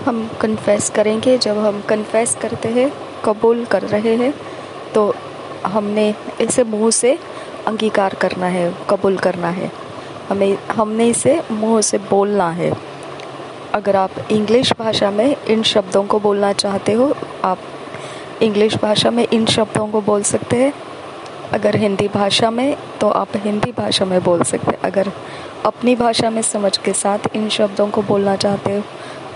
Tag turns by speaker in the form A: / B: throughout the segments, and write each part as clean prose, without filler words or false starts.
A: हम कन्फेस करेंगे। जब हम कन्फेस करते हैं, कबूल कर रहे हैं, तो हमने इसे मुंह से अंगीकार करना है, कबूल करना है। हमने इसे मुंह से बोलना है। अगर आप इंग्लिश भाषा में इन शब्दों को बोलना चाहते हो, आप इंग्लिश भाषा में इन शब्दों को बोल सकते हैं। अगर हिंदी भाषा में, तो आप हिंदी भाषा में बोल सकते हैं। अगर अपनी भाषा में समझ के साथ इन शब्दों को बोलना चाहते हो,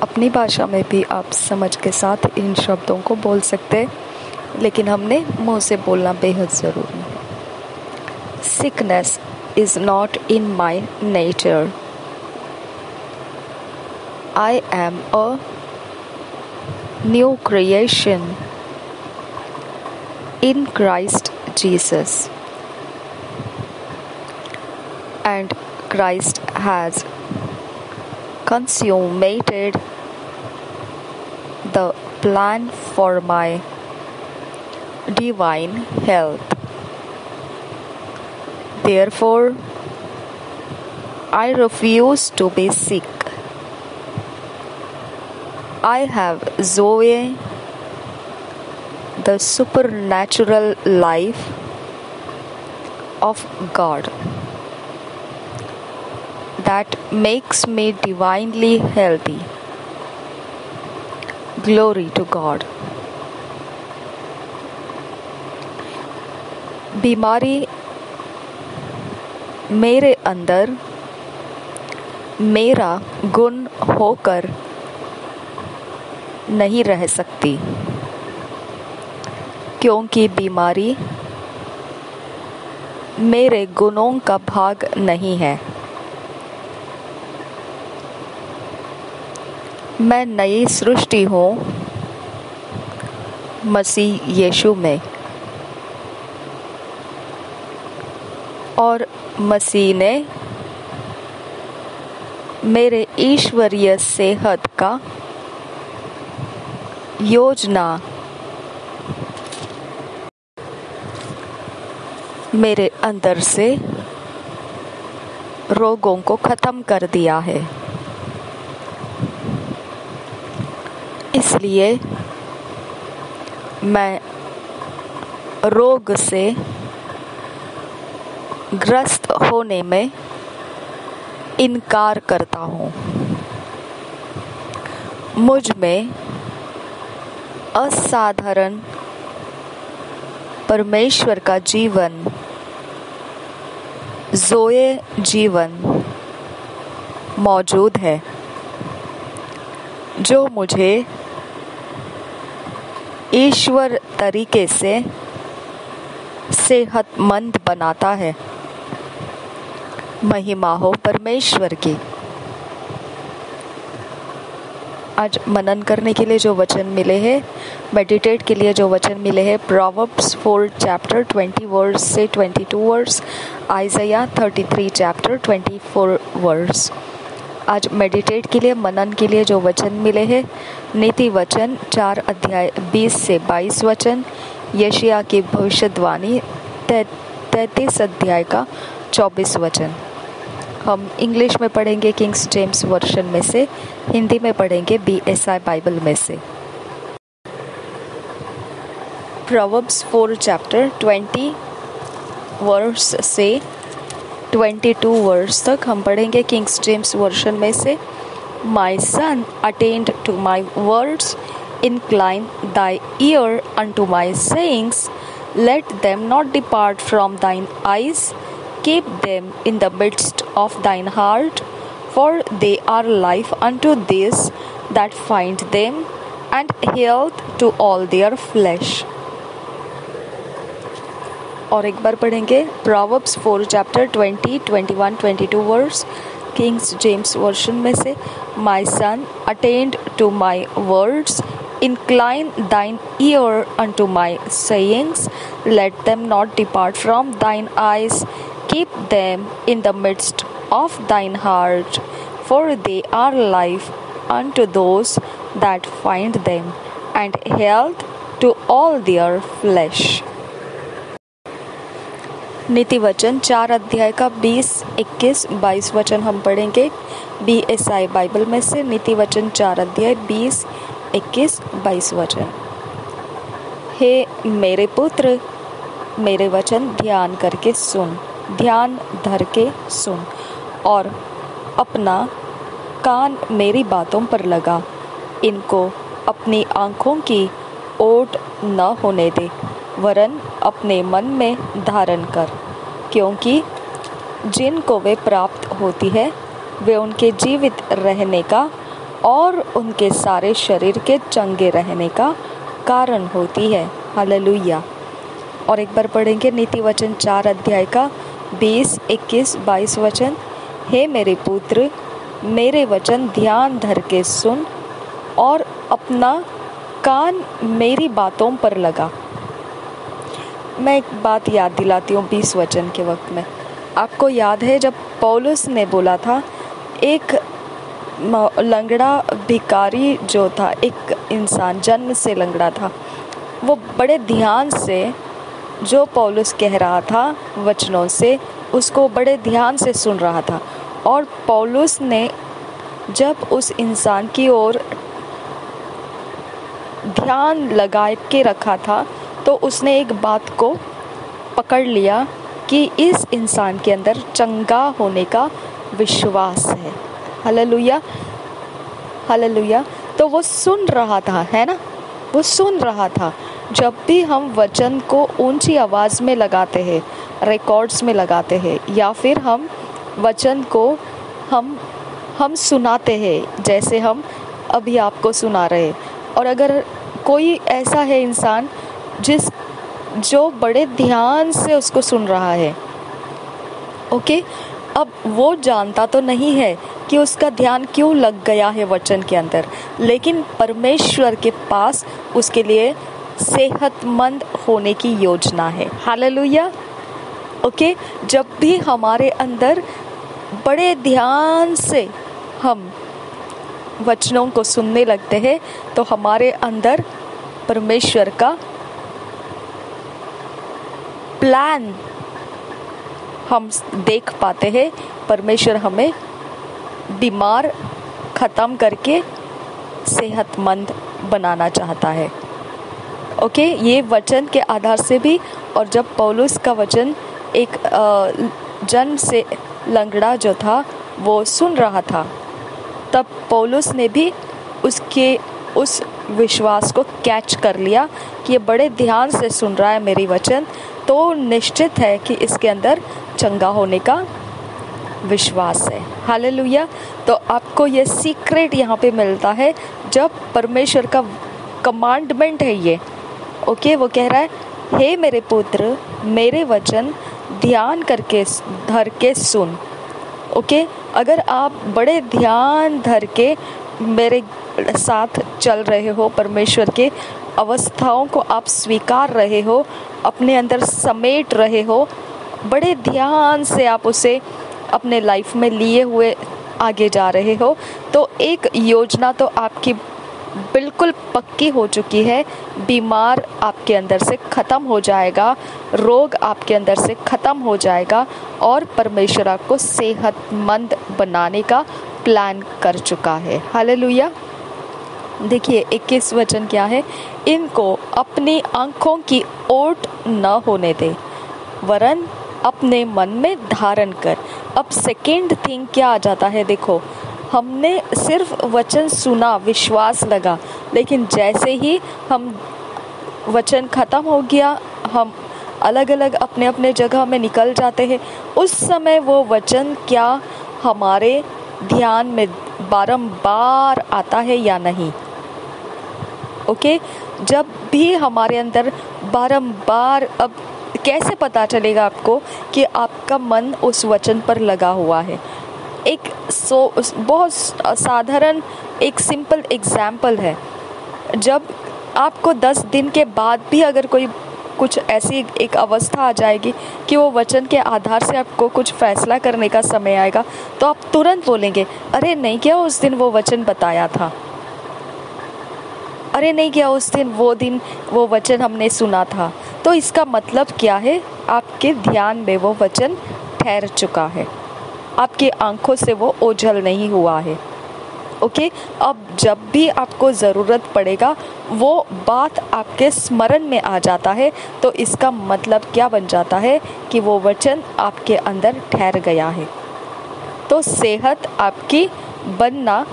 A: अपनी भाषा में भी आप समझ के साथ इन शब्दों को बोल सकते हैं, लेकिन हमने मुंह से बोलना बेहद ज़रूरी है। Sickness is not in my nature. I am a new creation in Christ Jesus, and Christ has consummated the plan for my divine health. Therefore, I refuse to be sick. I have Zoe, the supernatural life of God that makes me divinely healthy. Glory to God. बीमारी मेरे अंदर मेरा गुण होकर नहीं रह सकती, क्योंकि बीमारी मेरे गुणों का भाग नहीं है। मैं नई सृष्टि हूँ मसीह यीशु में, और मसीह ने मेरे ईश्वरीय सेहत का योजना मेरे अंदर से रोगों को खत्म कर दिया है। इसलिए मैं रोग से ग्रस्त होने में इनकार करता हूँ। मुझ में असाधारण परमेश्वर का जीवन, ज़ोए जीवन मौजूद है, जो मुझे ईश्वर तरीके से सेहतमंद बनाता है। महिमा हो परमेश्वर की। आज मनन करने के लिए जो वचन मिले हैं, मेडिटेट के लिए जो वचन मिले हैं, प्रोवर्ब्स 4 चैप्टर 20 वर्स से 22 वर्स, आइज़ाया 33 चैप्टर 24 वर्स। आज मेडिटेट के लिए, मनन के लिए जो वचन मिले हैं, नीति वचन 4 अध्याय 20 से 22 वचन, यशायाह की भविष्यवाणी 33 अध्याय का 24 वचन। हम इंग्लिश में पढ़ेंगे किंग्स जेम्स वर्शन में से, हिंदी में पढ़ेंगे BSI बाइबल में से। प्रोवर्ब्स 4 चैप्टर 20 वर्स से 22 वर्स तक हम पढ़ेंगे किंग्स जेम्स वर्शन में से। My son attend to my words, incline thy ear unto my sayings, let them not depart from thine eyes, keep them in the midst of thine heart, for they are life unto these that find them, and health to all their flesh. और एक बार पढ़ेंगे proverbs 4 chapter 20, 21, 22 verse, King's James version में से। My son attend to my words, incline thine ear unto my sayings, let them not depart from thine eyes, keep them in the midst of thine heart, for they are life unto those that find them, and health to all their flesh. नीति वचन 4 अध्याय का 20, 21, 22 वचन हम पढ़ेंगे BSI Bible में से। नीति वचन 4 अध्याय 20, 21, 22 वचन। हे मेरे पुत्र, मेरे वचन ध्यान करके सुन, ध्यान धर के सुन और अपना कान मेरी बातों पर लगा। इनको अपनी आँखों की ओट न होने दे, वरन अपने मन में धारण कर, क्योंकि जिनको वे प्राप्त होती है वे उनके जीवित रहने का और उनके सारे शरीर के चंगे रहने का कारण होती है। हालेलुया। और एक बार पढ़ेंगे नीति वचन 4 अध्याय का 20, 21, 22 वचन। हे मेरे पुत्र, मेरे वचन ध्यान धर के सुन और अपना कान मेरी बातों पर लगा। मैं एक बात याद दिलाती हूँ 20 वचन के वक्त में। आपको याद है जब पौलुस ने बोला था, एक लंगड़ा भिखारी जो था, एक इंसान जन्म से लंगड़ा था, वो बड़े ध्यान से जो पौलुस कह रहा था वचनों से, उसको बड़े ध्यान से सुन रहा था। और पौलुस ने जब उस इंसान की ओर ध्यान लगा के रखा था तो उसने एक बात को पकड़ लिया कि इस इंसान के अंदर चंगा होने का विश्वास है। Hallelujah, hallelujah. तो वो सुन रहा था, है ना, वो सुन रहा था। जब भी हम वचन को ऊंची आवाज़ में लगाते हैं, रिकॉर्ड्स में लगाते हैं, या फिर हम वचन को हम सुनाते हैं, जैसे हम अभी आपको सुना रहे, और अगर कोई ऐसा है इंसान जो बड़े ध्यान से उसको सुन रहा है, ओके, अब वो जानता तो नहीं है कि उसका ध्यान क्यों लग गया है वचन के अंदर, लेकिन परमेश्वर के पास उसके लिए सेहतमंद होने की योजना है। हालेलुया। ओके, जब भी हमारे अंदर बड़े ध्यान से हम वचनों को सुनने लगते हैं तो हमारे अंदर परमेश्वर का प्लान हम देख पाते हैं। परमेश्वर हमें बीमार ख़त्म करके सेहतमंद बनाना चाहता है। ओके, ये वचन के आधार से भी। और जब पौलुस का वचन एक जन्म से लंगड़ा जो था वो सुन रहा था, तब पौलुस ने भी उसके उस विश्वास को कैच कर लिया कि ये बड़े ध्यान से सुन रहा है मेरी वचन, तो निश्चित है कि इसके अंदर चंगा होने का विश्वास है। हालेलुया। तो आपको ये सीक्रेट यहाँ पे मिलता है जब परमेश्वर का कमांडमेंट है ये। ओके, वो कह रहा है, हे मेरे पुत्र, मेरे वचन ध्यान करके धर के सुन। ओके, अगर आप बड़े ध्यान धर के मेरे साथ चल रहे हो, परमेश्वर के अवस्थाओं को आप स्वीकार रहे हो, अपने अंदर समेट रहे हो, बड़े ध्यान से आप उसे अपने लाइफ में लिए हुए आगे जा रहे हो, तो एक योजना तो आपकी बिल्कुल पक्की हो चुकी है। बीमार आपके अंदर से ख़त्म हो जाएगा, रोग आपके अंदर से ख़त्म हो जाएगा, और परमेश्वर आपको सेहतमंद बनाने का प्लान कर चुका है। हालेलुया। देखिए 21 वचन क्या है, इनको अपनी आँखों की ओट न होने दे, वरन अपने मन में धारण कर। अब सेकेंड थिंग क्या आ जाता है, देखो, हमने सिर्फ वचन सुना, विश्वास लगा, लेकिन जैसे ही हम वचन ख़त्म हो गया, हम अलग अलग अपने अपने जगह में निकल जाते हैं, उस समय वो वचन क्या हमारे ध्यान में बारंबार आता है या नहीं? ओके, जब भी हमारे अंदर बारंबार, अब कैसे पता चलेगा आपको कि आपका मन उस वचन पर लगा हुआ है? एक बहुत साधारण एक सिंपल एग्जाम्पल है। जब आपको 10 दिन के बाद भी अगर कोई कुछ ऐसी एक अवस्था आ जाएगी कि वो वचन के आधार से आपको कुछ फैसला करने का समय आएगा, तो आप तुरंत बोलेंगे, अरे नहीं क्या उस दिन वो वचन बताया था, अरे नहीं क्या उस दिन वो वचन हमने सुना था। तो इसका मतलब क्या है? आपके ध्यान में वो वचन ठहर चुका है, आपकी आंखों से वो ओझल नहीं हुआ है। ओके, अब जब भी आपको ज़रूरत पड़ेगा वो बात आपके स्मरण में आ जाता है, तो इसका मतलब क्या बन जाता है कि वो वचन आपके अंदर ठहर गया है। तो सेहत आपकी बनना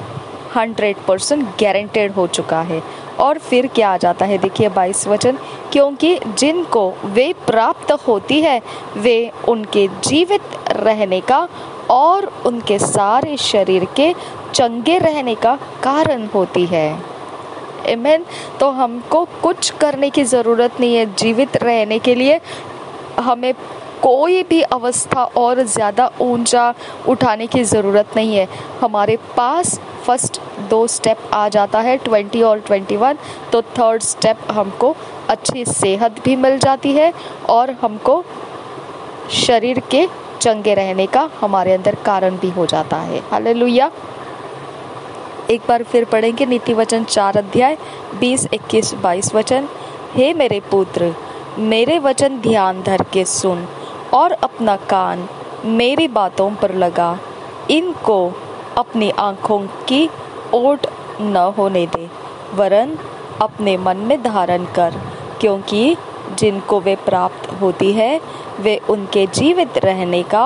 A: 100% गारंटेड हो चुका है। और फिर क्या आ जाता है, देखिए 22 वचन, क्योंकि जिनको वे प्राप्त होती है वे उनके जीवित रहने का और उनके सारे शरीर के चंगे रहने का कारण होती है। आमीन। तो हमको कुछ करने की ज़रूरत नहीं है जीवित रहने के लिए। हमें कोई भी अवस्था और ज़्यादा ऊंचा उठाने की ज़रूरत नहीं है। हमारे पास फर्स्ट 2 स्टेप आ जाता है, 20 और 21। तो थर्ड स्टेप हमको अच्छी सेहत भी मिल जाती है और हमको शरीर के चंगे रहने का हमारे अंदर कारण भी हो जाता है। हालेलुया। एक बार फिर पढ़ेंगे नीति वचन 4 अध्याय 20, 21, 22 वचन। हे मेरे पुत्र, मेरे वचन ध्यान धर के सुन और अपना कान मेरी बातों पर लगा। इनको अपनी आँखों की ओट न होने दे, वरन अपने मन में धारण कर, क्योंकि जिनको वे प्राप्त होती है वे उनके जीवित रहने का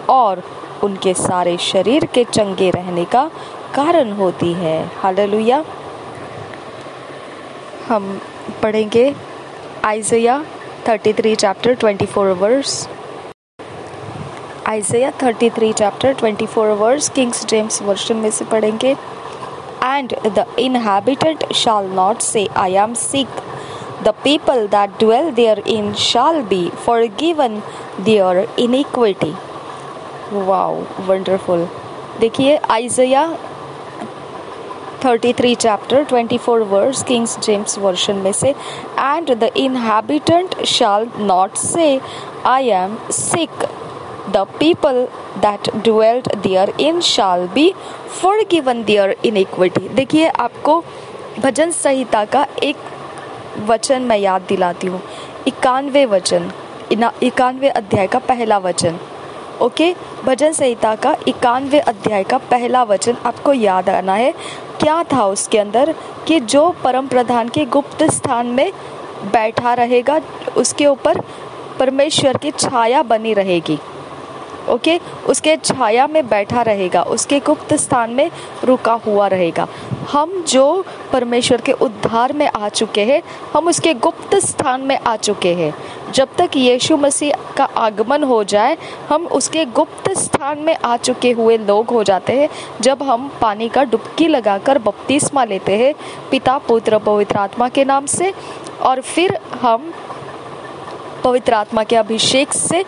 A: और उनके सारे शरीर के चंगे रहने का कारण होती है। हालेलुया। हम पढ़ेंगे Isaiah 33 chapter 24 verse. Isaiah 33 chapter 24 verse King's James version में से पढ़ेंगे। And the inhabitant shall not say I am sick, the people that dwell therein shall be forgiven their iniquity। Wow, wonderful. देखिए Isaiah 33 chapter 24 verse King's James version में से, and the inhabitant shall not say I am sick, the people that dwelt therein shall be forgiven their iniquity। देखिए आपको भजन संहिता का एक वचन मैं याद दिलाती हूँ, 91 वचन, 91 अध्याय का पहला वचन। ओके, भजन संहिता का 91 अध्याय का पहला वचन आपको याद आना है। क्या था उसके अंदर कि जो परम प्रधान के गुप्त स्थान में बैठा रहेगा उसके ऊपर परमेश्वर की छाया बनी रहेगी। ओके, उसके छाया में बैठा रहेगा, उसके गुप्त स्थान में रुका हुआ रहेगा। हम जो परमेश्वर के उद्धार में आ चुके हैं, हम उसके गुप्त स्थान में आ चुके हैं। जब तक यीशु मसीह का आगमन हो जाए हम उसके गुप्त स्थान में आ चुके हुए लोग हो जाते हैं। जब हम पानी का डुबकी लगाकर बपतिस्मा लेते हैं पिता पुत्र पवित्र आत्मा के नाम से, और फिर हम पवित्र आत्मा के अभिषेक से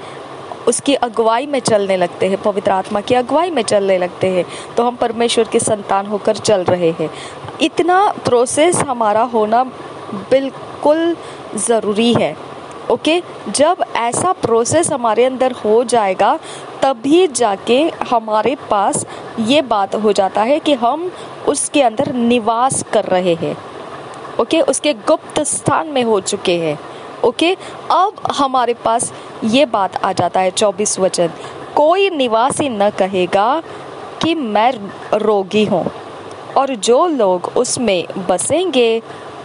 A: उसकी अगुवाई में चलने लगते हैं, पवित्र आत्मा की अगुवाई में चलने लगते हैं, तो हम परमेश्वर के संतान होकर चल रहे हैं। इतना प्रोसेस हमारा होना बिल्कुल ज़रूरी है। ओके, जब ऐसा प्रोसेस हमारे अंदर हो जाएगा तभी जाके हमारे पास ये बात हो जाता है कि हम उसके अंदर निवास कर रहे हैं। ओके, उसके गुप्त स्थान में हो चुके हैं। ओके, अब हमारे पास ये बात आ जाता है 24 वचन, कोई निवासी न कहेगा कि मैं रोगी हूँ, और जो लोग उसमें बसेंगे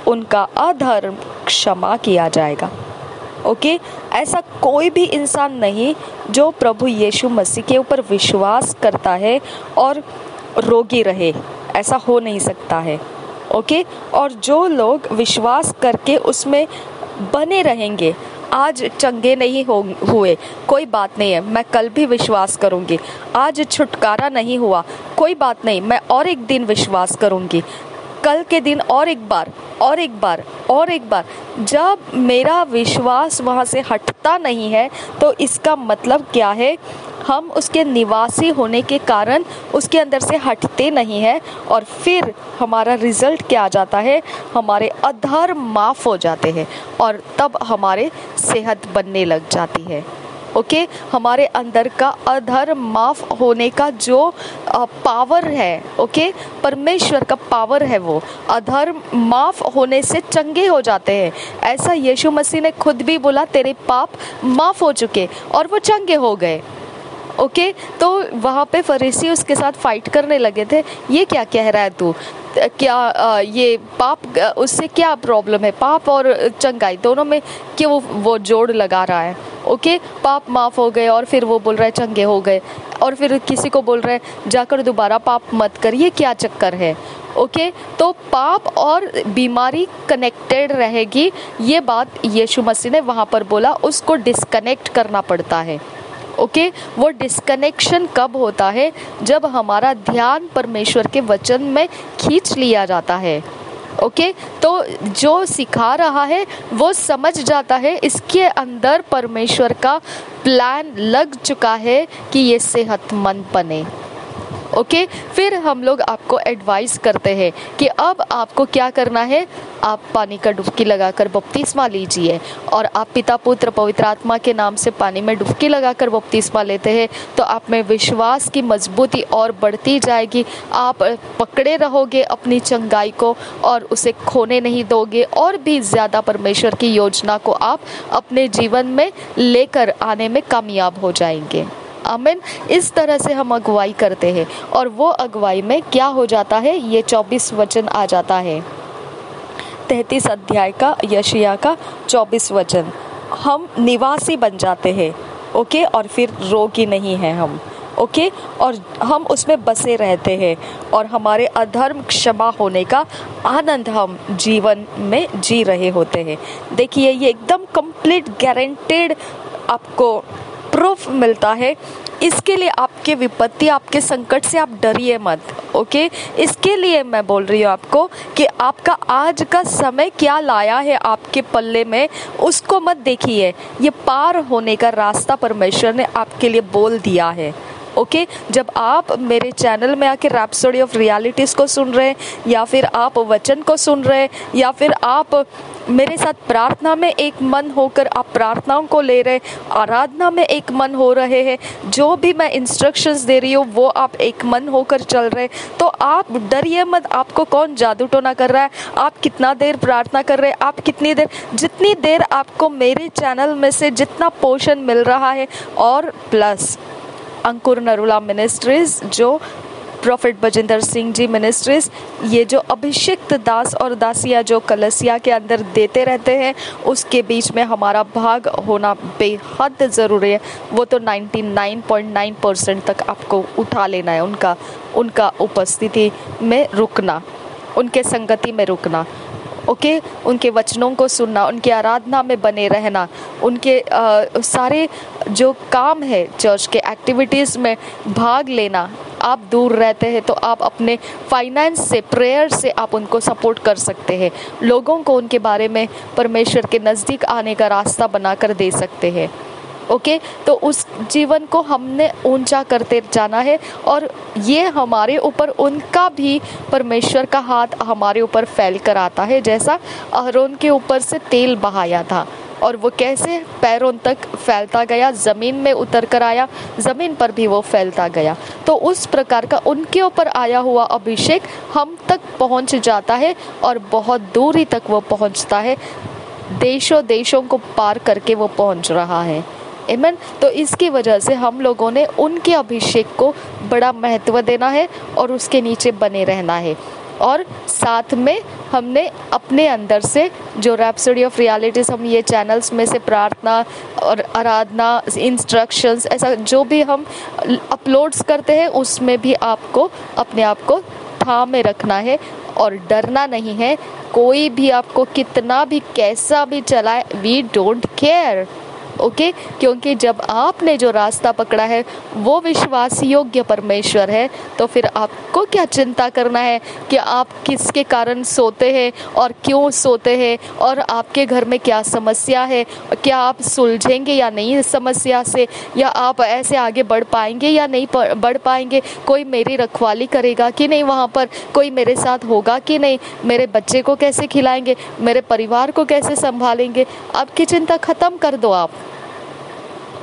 A: उनका अधर्म क्षमा किया जाएगा। ओके, ऐसा कोई भी इंसान नहीं जो प्रभु यीशु मसीह के ऊपर विश्वास करता है और रोगी रहे, ऐसा हो नहीं सकता है। ओके, और जो लोग विश्वास करके उसमें बने रहेंगे, आज चंगे नहीं हुए कोई बात नहीं है, मैं कल भी विश्वास करूंगी। आज छुटकारा नहीं हुआ कोई बात नहीं, मैं और एक दिन विश्वास करूंगी, कल के दिन और एक बार और एक बार और एक बार। जब मेरा विश्वास वहाँ से हटता नहीं है तो इसका मतलब क्या है, हम उसके निवासी होने के कारण उसके अंदर से हटते नहीं है, और फिर हमारा रिजल्ट क्या आ जाता है, हमारे अधर्म माफ़ हो जाते हैं और तब हमारे सेहत बनने लग जाती है। ओके, हमारे अंदर का अधर्म माफ होने का जो पावर है, ओके, परमेश्वर का पावर है, वो अधर्म माफ होने से चंगे हो जाते हैं। ऐसा यीशु मसीह ने खुद भी बोला, तेरे पाप माफ हो चुके, और वो चंगे हो गए। ओके, तो वहाँ पे फरीसी उसके साथ फाइट करने लगे थे, ये क्या कह रहा है तू, क्या ये पाप, उससे क्या प्रॉब्लम है, पाप और चंगाई दोनों में क्यों वो जोड़ लगा रहा है। ओके, पाप माफ हो गए और फिर वो बोल रहा है चंगे हो गए, और फिर किसी को बोल रहा है जाकर दोबारा पाप मत कर, ये क्या चक्कर है। ओके, तो पाप और बीमारी कनेक्टेड रहेगी, ये बात यीशु मसीह ने वहाँ पर बोला, उसको डिस्कनेक्ट करना पड़ता है। ओके, वो डिस्कनेक्शन कब होता है, जब हमारा ध्यान परमेश्वर के वचन में खींच लिया जाता है। ओके, तो जो सिखा रहा है वो समझ जाता है इसके अंदर परमेश्वर का प्लान लग चुका है कि ये सेहतमंद बने। ओके, फिर हम लोग आपको एडवाइस करते हैं कि अब आपको क्या करना है, आप पानी का डुबकी लगाकर बपतिस्मा लीजिए, और आप पिता पुत्र पवित्र आत्मा के नाम से पानी में डुबकी लगाकर बपतिस्मा लेते हैं तो आप में विश्वास की मजबूती और बढ़ती जाएगी। आप पकड़े रहोगे अपनी चंगाई को और उसे खोने नहीं दोगे, और भी ज़्यादा परमेश्वर की योजना को आप अपने जीवन में लेकर आने में कामयाब हो जाएंगे। आमीन। इस तरह से हम अगुवाई करते हैं, और वो अगुवाई में क्या हो जाता है, ये 24 वचन आ जाता है, 33 अध्याय का यशायाह का 24 वचन, हम निवासी बन जाते हैं। ओके, और फिर रोगी नहीं हैं हम। ओके, और हम उसमें बसे रहते हैं, और हमारे अधर्म क्षमा होने का आनंद हम जीवन में जी रहे होते हैं। देखिए, ये एकदम कंप्लीट गारंटेड आपको प्रूफ मिलता है। इसके लिए आपके विपत्ति, आपके संकट से आप डरिए मत। ओके, इसके लिए मैं बोल रही हूँ आपको कि आपका आज का समय क्या लाया है आपके पल्ले में, उसको मत देखिए। ये पार होने का रास्ता परमेश्वर ने आपके लिए बोल दिया है। ओके, जब आप मेरे चैनल में आके रैप्सोडी ऑफ रियलिटीज़ को सुन रहे हैं, या फिर आप वचन को सुन रहे हैं, या फिर आप मेरे साथ प्रार्थना में एक मन होकर आप प्रार्थनाओं को ले रहे, आराधना में एक मन हो रहे हैं, जो भी मैं इंस्ट्रक्शंस दे रही हूँ वो आप एक मन होकर चल रहे, तो आप डरिए मत। आपको कौन जादू टोना कर रहा है, आप कितना देर प्रार्थना कर रहे हैं, आप कितनी देर, जितनी देर आपको मेरे चैनल में से जितना पोषण मिल रहा है, और प्लस अंकुर नरुला मिनिस्ट्रीज, जो प्रोफेट बजिंदर सिंह जी मिनिस्ट्रीज, ये जो अभिषिक्त दास और दासिया जो कलसिया के अंदर देते रहते हैं, उसके बीच में हमारा भाग होना बेहद ज़रूरी है। वो तो 99.9% तक आपको उठा लेना है, उनका उपस्थिति में रुकना, उनके संगति में रुकना। ओके, उनके वचनों को सुनना, उनके आराधना में बने रहना, उनके सारे जो काम है चर्च के एक्टिविटीज़ में भाग लेना। आप दूर रहते हैं तो आप अपने फाइनेंस से, प्रेयर से आप उनको सपोर्ट कर सकते हैं, लोगों को उनके बारे में परमेश्वर के नज़दीक आने का रास्ता बनाकर दे सकते हैं। ओके, तो उस जीवन को हमने ऊंचा करते जाना है, और ये हमारे ऊपर उनका भी परमेश्वर का हाथ हमारे ऊपर फैल कर आता है, जैसा अहरोन के ऊपर से तेल बहाया था और वो कैसे पैरों तक फैलता गया, ज़मीन में उतर कर आया, ज़मीन पर भी वो फैलता गया। तो उस प्रकार का उनके ऊपर आया हुआ अभिषेक हम तक पहुंच जाता है, और बहुत दूरी तक वो पहुंचता है, देशों देशों को पार करके वो पहुंच रहा है। आमीन। तो इसकी वजह से हम लोगों ने उनके अभिषेक को बड़ा महत्व देना है और उसके नीचे बने रहना है, और साथ में हमने अपने अंदर से जो रैप्सोडी ऑफ रियलिटीज़, हम ये चैनल्स में से प्रार्थना और आराधना, इंस्ट्रक्शंस, ऐसा जो भी हम अपलोड्स करते हैं, उसमें भी आपको अपने आप को थामे रखना है और डरना नहीं है। कोई भी आपको कितना भी कैसा भी चलाए, वी डोंट केयर। ओके, क्योंकि जब आपने जो रास्ता पकड़ा है वो विश्वास योग्य परमेश्वर है, तो फिर आपको क्या चिंता करना है कि आप किसके कारण सोते हैं और क्यों सोते हैं, और आपके घर में क्या समस्या है, क्या आप सुलझेंगे या नहीं इस समस्या से, या आप ऐसे आगे बढ़ पाएंगे या नहीं बढ़ पाएंगे, कोई मेरी रखवाली करेगा कि नहीं, वहाँ पर कोई मेरे साथ होगा कि नहीं, मेरे बच्चे को कैसे खिलाएंगे, मेरे परिवार को कैसे संभालेंगे। आपकी चिंता ख़त्म कर दो आप।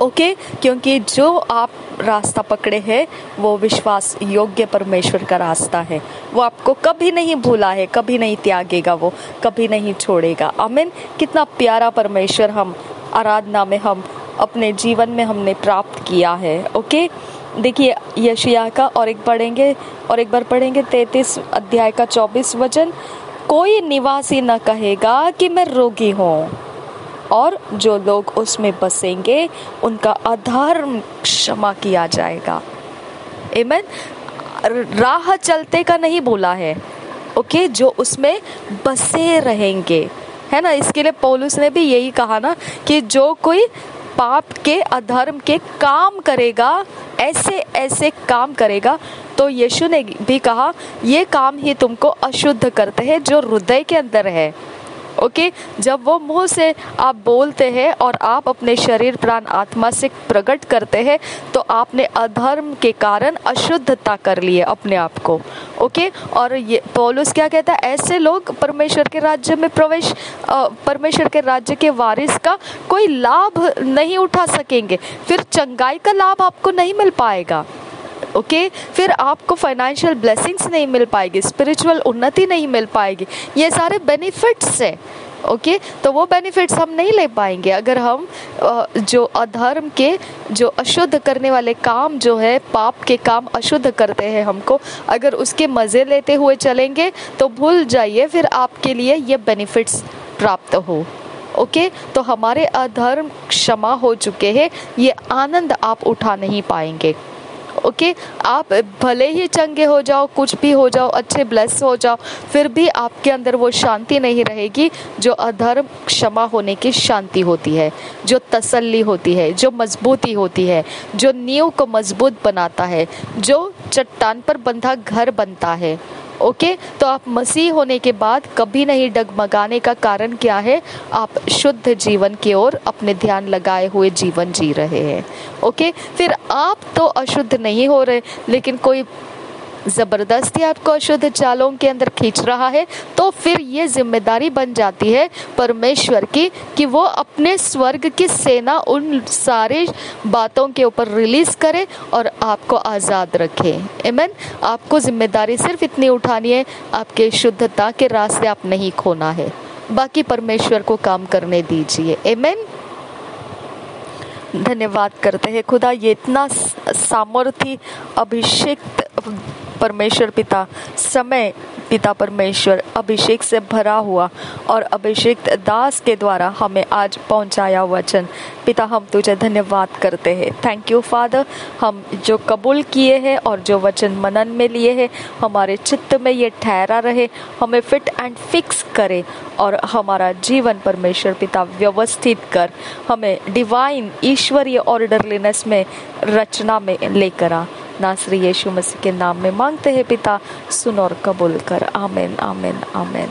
A: ओके, क्योंकि जो आप रास्ता पकड़े हैं वो विश्वास योग्य परमेश्वर का रास्ता है। वो आपको कभी नहीं भूला है, कभी नहीं त्यागेगा, वो कभी नहीं छोड़ेगा। आमीन। कितना प्यारा परमेश्वर हम आराधना में हम अपने जीवन में हमने प्राप्त किया है। ओके, देखिए यशायाह का और एक बार पढ़ेंगे 33 अध्याय का 24 वचन। कोई निवासी न कहेगा कि मैं रोगी हूँ, और जो लोग उसमें बसेंगे उनका अधर्म क्षमा किया जाएगा। आमीन। राह चलते का नहीं बोला है, ओके, जो उसमें बसे रहेंगे, है ना। इसके लिए पौलुस ने भी यही कहा ना कि जो कोई पाप के अधर्म के काम करेगा, ऐसे ऐसे काम करेगा, तो यीशु ने भी कहा ये काम ही तुमको अशुद्ध करते हैं जो हृदय के अंदर है। ओके, जब वो मुंह से आप बोलते हैं और आप अपने शरीर प्राण आत्मा से प्रकट करते हैं, तो आपने अधर्म के कारण अशुद्धता कर ली है अपने आप को। ओके, और ये पौलुस क्या कहता है, ऐसे लोग परमेश्वर के राज्य में परमेश्वर के राज्य के वारिस का कोई लाभ नहीं उठा सकेंगे। फिर चंगाई का लाभ आपको नहीं मिल पाएगा। ओके, फिर आपको फाइनेंशियल ब्लेसिंग्स नहीं मिल पाएगी, स्पिरिचुअल उन्नति नहीं मिल पाएगी। ये सारे बेनिफिट्स है। ओके, तो वो बेनिफिट्स हम नहीं ले पाएंगे अगर हम जो अधर्म के, जो अशुद्ध करने वाले काम जो है, पाप के काम अशुद्ध करते हैं हमको, अगर उसके मज़े लेते हुए चलेंगे तो भूल जाइए फिर आपके लिए ये बेनिफिट्स प्राप्त हो। ओके, तो हमारे अधर्म क्षमा हो चुके हैं, ये आनंद आप उठा नहीं पाएंगे। ओके, आप भले ही चंगे हो जाओ, कुछ भी हो जाओ, अच्छे ब्लेस हो जाओ, फिर भी आपके अंदर वो शांति नहीं रहेगी जो अधर्म क्षमा होने की शांति होती है, जो तसल्ली होती है, जो मजबूती होती है, जो नींव को मजबूत बनाता है, जो चट्टान पर बंधा घर बनता है। ओके, तो आप मसीह होने के बाद कभी नहीं डगमगाने का कारण क्या है, आप शुद्ध जीवन की ओर अपने ध्यान लगाए हुए जीवन जी रहे हैं। ओके, फिर आप तो अशुद्ध नहीं हो रहे, लेकिन कोई ज़बरदस्ती आपको अशुद्ध चालों के अंदर खींच रहा है, तो फिर ये जिम्मेदारी बन जाती है परमेश्वर की कि वो अपने स्वर्ग की सेना उन सारे बातों के ऊपर रिलीज करे और आपको आज़ाद रखे। आमीन। आपको जिम्मेदारी सिर्फ इतनी उठानी है, आपके शुद्धता के रास्ते आप नहीं खोना है, बाकी परमेश्वर को काम करने दीजिए। आमीन। धन्यवाद करते हैं खुदा, ये इतना सामर्थी अभिषेक परमेश्वर पिता, समय पिता परमेश्वर अभिषेक से भरा हुआ और अभिषेक दास के द्वारा हमें आज पहुंचाया वचन, पिता हम तुझे धन्यवाद करते हैं। थैंक यू फादर, हम जो कबूल किए हैं और जो वचन मनन में लिए हैं, हमारे चित्त में ये ठहरा रहे, हमें फिट एंड फिक्स करे और हमारा जीवन परमेश्वर पिता व्यवस्थित कर, हमें डिवाइन ईश्वरीय ऑर्डरलीनेस में, रचना में लेकर आ। नासरी यीशु मसीह के नाम में मांगते हैं पिता, सुन और कबूल कर। आमीन, आमीन, आमीन।